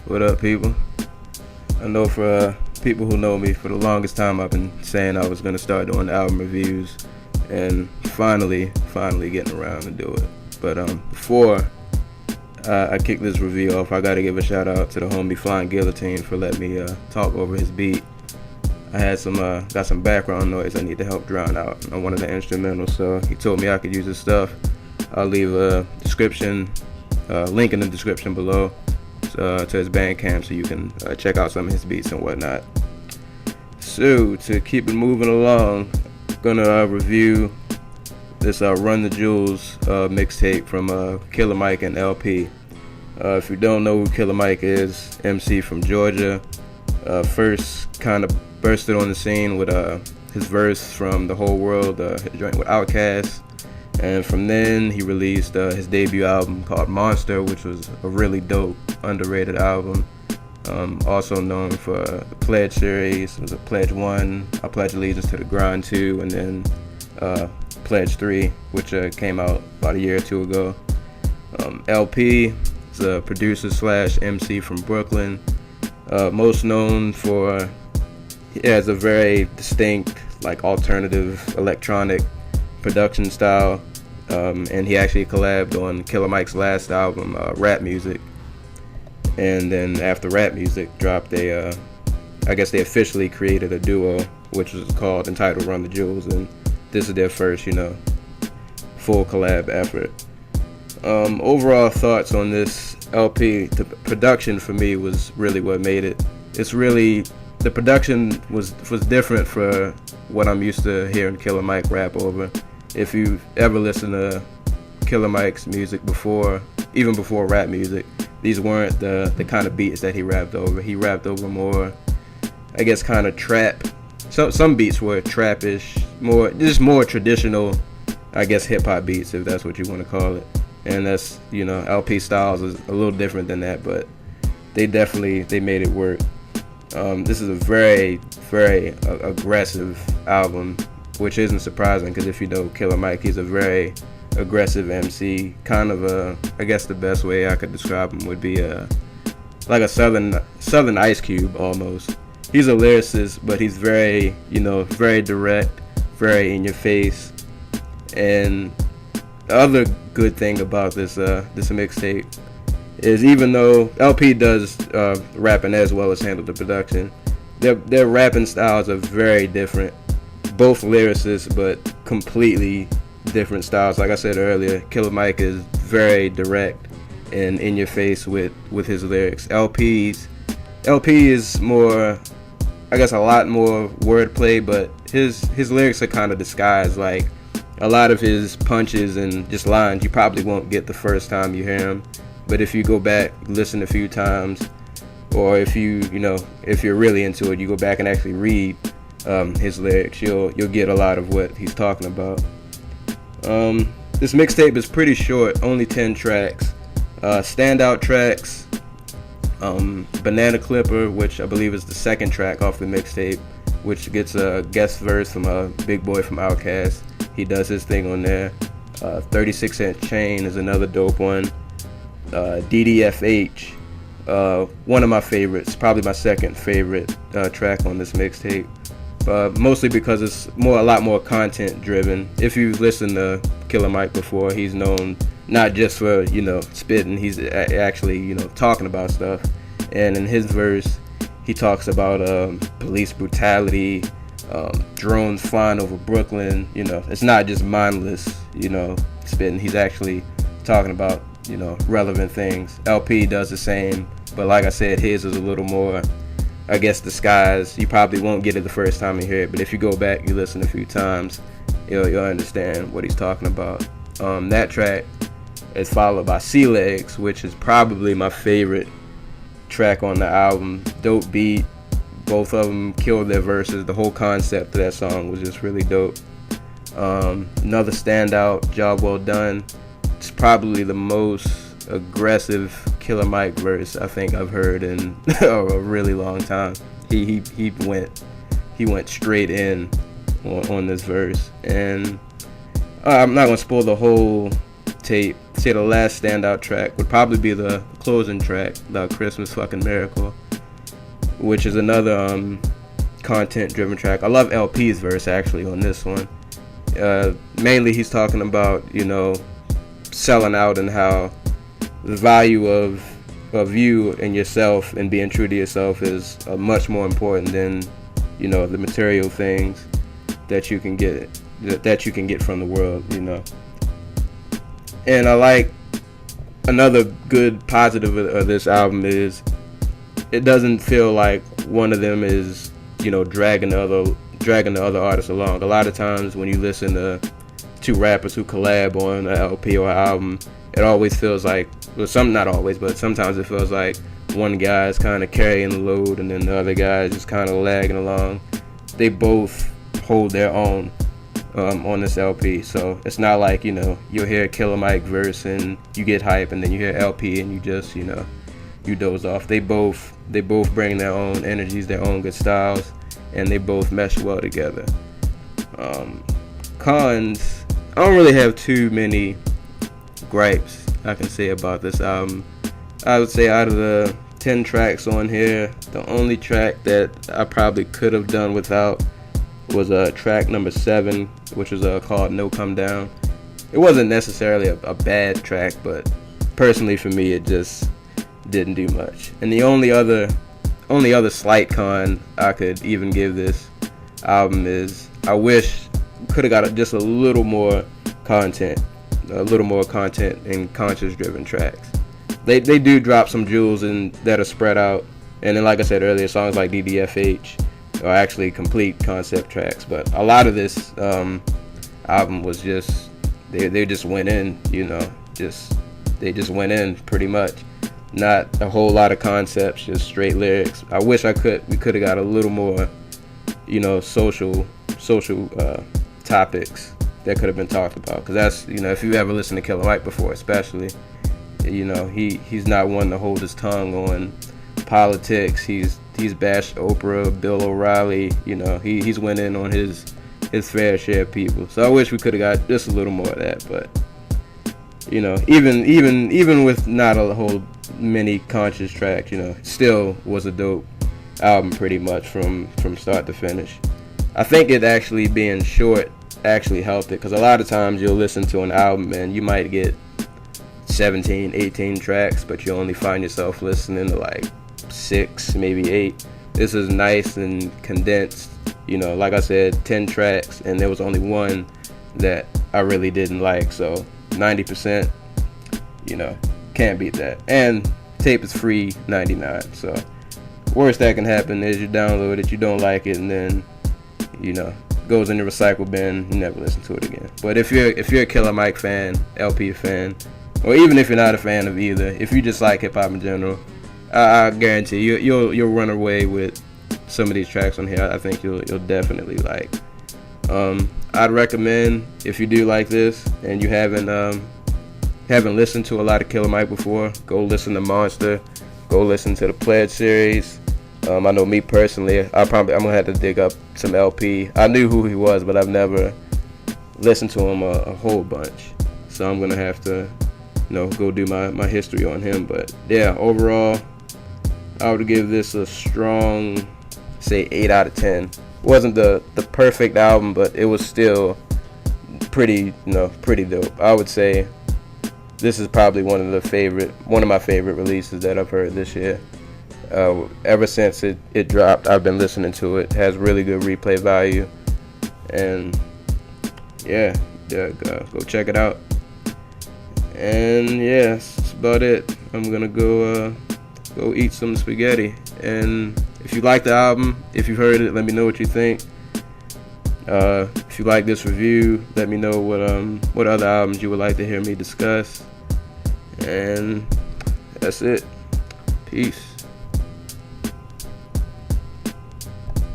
What up, people? I know for people who know me, for the longest time I've been saying I was going to start doing album reviews, and finally getting around to do it. But before I kick this review off, I got to give a shout out to the homie Flying Guillotine for letting me talk over his beat. I had got some background noise I need to help drown out on one of the instrumentals, so he told me I could use his stuff. I'll leave a link in the description below to his Bandcamp so you can check out some of his beats and whatnot. So to keep it moving along, I'm gonna review this Run the Jewels mixtape from Killer Mike and LP. If you don't know who Killer Mike is, MC from Georgia, first kind of bursted on the scene with his verse from The Whole World, his joint with Outkast. And from then, he released his debut album called Monster, which was a really dope, underrated album. Also known for the Pledge series. It was a Pledge 1, I Pledge Allegiance to the Grind 2, and then Pledge 3, which came out about a year or two ago. LP is a producer / MC from Brooklyn. Most known for, he has a very distinct, like, alternative electronic production style, and he actually collabed on Killer Mike's last album, Rap Music. And then after Rap Music dropped, I guess they officially created a duo, which was entitled Run the Jewels, and this is their first, full collab effort. Overall thoughts on this LP, the production for me was really what made it. The production was different for what I'm used to hearing Killer Mike rap over. If you've ever listened to Killer Mike's music before, even before Rap Music, these weren't the kind of beats that he rapped over. He rapped over more, I guess, kind of trap. Some beats were trappish, more traditional, I guess, hip hop beats, if that's what you want to call it. And that's, LP Styles is a little different than that, but they made it work. This is a very, very aggressive album, which isn't surprising because if you know Killer Mike, he's a very aggressive MC. Kind of I guess the best way I could describe him would be like a southern Ice Cube almost. He's a lyricist, but he's very, very direct, very in your face. And the other good thing about this mixtape is, even though LP does rapping as well as handle the production, their rapping styles are very different. Both lyricists, but completely different styles. Like I said earlier, Killer Mike is very direct and in your face with his lyrics. LP is more, I guess, a lot more wordplay, but his lyrics are kind of disguised. Like, a lot of his punches and just lines you probably won't get the first time you hear him, but if you go back, listen a few times, or if you're really into it, you go back and actually read his lyrics, you'll get a lot of what he's talking about. This mixtape is pretty short, only 10 tracks. Standout tracks, Banana Clipper, which I believe is the second track off the mixtape, which gets a guest verse from a Big Boy from Outkast. He does his thing on there. 36 Cent Chain is another dope one. DDFH, one of my favorites, probably my second favorite track on this mixtape. Mostly because it's a lot more content driven. If you've listened to Killer Mike before, he's known not just for spitting, he's actually talking about stuff. And in his verse, he talks about police brutality, drones flying over Brooklyn. It's not just mindless spitting. He's actually talking about relevant things. LP does the same, but like I said, his is a little more, I guess, disguised. You probably won't get it the first time you hear it, but if you go back, you listen a few times, you'll understand what he's talking about. That track is followed by Sea Legs, which is probably my favorite track on the album. Dope beat. Both of them killed their verses. The whole concept of that song was just really dope. Another standout, Job Well Done. It's probably the most aggressive Killer Mike verse I think I've heard in a really long time. He went straight in on this verse, and I'm not gonna spoil the whole tape. Say the last standout track would probably be the closing track, the Christmas Fucking Miracle, which is another content-driven track. I love LP's verse actually on this one. Mainly he's talking about, you know, selling out and how the value of you and yourself and being true to yourself is much more important than, you know, the material things that you can get from the world, you know. And I like another good positive of this album is it doesn't feel like one of them is, you know, dragging the other artists along. A lot of times when you listen to two rappers who collab on an LP or an album, it always feels like, well, not always, but sometimes it feels like one guy is kind of carrying the load and then the other guy is just kind of lagging along. They both hold their own on this LP, so it's not like, you know, you'll hear Killer Mike verse and you get hype, and then you hear LP and you just, you know, you doze off. They both bring their own energies, their own good styles, and they both mesh well together. Cons, I don't really have too many gripes I can say about this album. I would say out of the 10 tracks on here, the only track that I probably could have done without was track number 7, which was called No Come Down. It wasn't necessarily a bad track, but personally for me it just didn't do much. And the only other slight con I could even give this album is I wish could have got just a little more content and conscious driven tracks. They do drop some jewels that are spread out, and then like I said earlier, songs like DDFH are actually complete concept tracks, but a lot of this album was just they just went in, you know, they just went in pretty much. Not a whole lot of concepts, just straight lyrics. I wish we could have got a little more, you know, social topics that could have been talked about, because that's, you know, if you ever listened to Killer Mike before, especially, you know, he's not one to hold his tongue on politics. He's bashed Oprah, Bill O'Reilly, you know, he's went in on his fair share of people. So I wish we could have got just a little more of that, but, you know, even with not a whole many conscious tracks, you know, it still was a dope album pretty much from start to finish. I think it actually being short actually helped it, because a lot of times you'll listen to an album and you might get 17, 18 tracks, but you only find yourself listening to like 6, maybe 8. This is nice and condensed, you know, like I said, 10 tracks, and there was only one that I really didn't like, so 90%, you know, can't beat that. And tape is free 99, so worst that can happen is you download it, you don't like it, and then, you know, goes in the recycle bin, you never listen to it again. But if you're a Killer Mike fan, LP fan, or even if you're not a fan of either, if you just like hip hop in general, I guarantee you'll run away with some of these tracks on here. I think you'll definitely like. I'd recommend, if you do like this and you haven't listened to a lot of Killer Mike before, go listen to Monster, go listen to the Pledge series. I know me personally, I'm gonna have to dig up some LP. I knew who he was, but I've never listened to him a whole bunch, so I'm gonna have to, you know, go do my history on him. But yeah, overall, I would give this a strong, say, 8 out of 10. It wasn't the perfect album, but it was still pretty dope. I would say this is probably one of my favorite releases that I've heard this year. Ever since it dropped, I've been listening to it. It has really good replay value, and yeah, go check it out. And yeah, that's about it. I'm gonna go eat some spaghetti. And if you like the album, if you've heard it, let me know what you think. If you like this review, let me know what other albums you would like to hear me discuss. And that's it. Peace.